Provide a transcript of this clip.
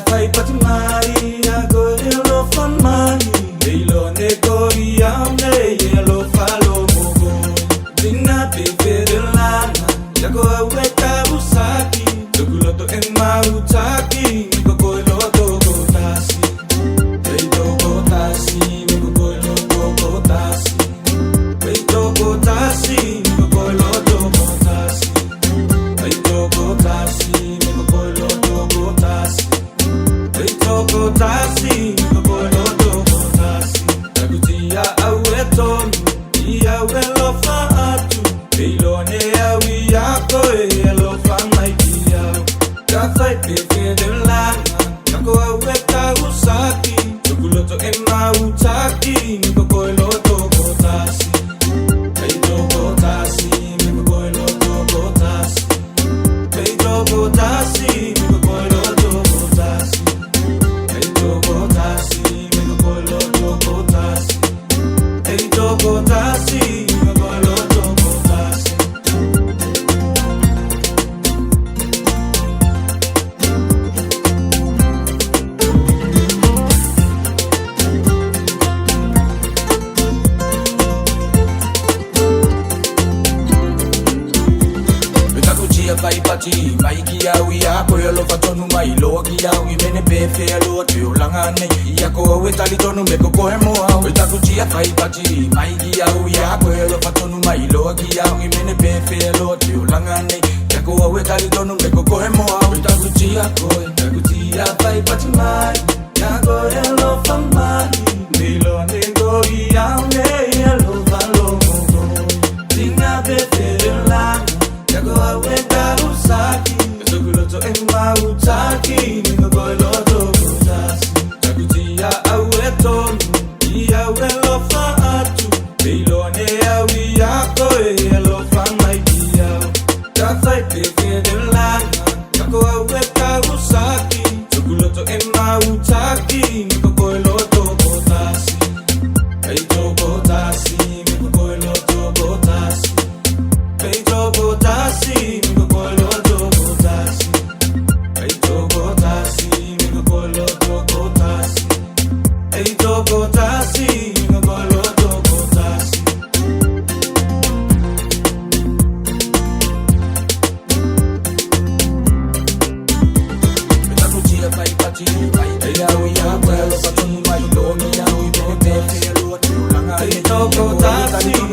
Fight but money, I go yellow for money. They loan they go young, they yellow follow mogo. Dinner be fed lana, Jago away kabusaki. Tuguloto in my utaki, Niko go loto go tasi. They go tasi, Niko go loto go tasi. They go tasi, Niko go loto go tasi. They go tasi, Niko go loto go tasi. Toko tasi, toko toko tasi. Nakutia awetonu, iya welo faatu. Eilone awi yako, elo famaikia. Kathai pepe de lana, nako aweta usaki. Chokuloto ema utaki, niko toko tasi. Hey toko tasi, niko toko tasi. Hey toko tasi, niko toko tasi. Vai pati, mai kia wia ko yolo fatonu mai lo kia wi mene pe fe lo te ulangane ia ko we tali tonu me ko mo au ta ku chia vai pati, mai kia wia ko yolo fatonu mai lo kia wi mene pe fe lo te ulangane ia ko we tali tonu me ko mo au ta ku chia vai pati mai ia ko yolo famani ni lo ne go ia ne yelo valo mo dinga pe fe la Jago aweta usaki, Chokuloto ema utaki, Niko loto kutasi. Chakutia awetonu, iya welo faatu. Eilone awi yako, elo famaikia. Kathai pepe de lana, Jago aweta usaki. Chokuloto ema utaki, Niko loto kutasi. Hey toko tasi, Niko loto kutasi. Hey toko tasi, Niko loto tasi. Hey toko tasi, Niko loto tasi. Hey toko tasi, Niko loto tasi. Betakutia vai pati, vai ya wi ya kwelo patonu mai lo mi ya wi bebe lo tu langa. Hey toko tasi.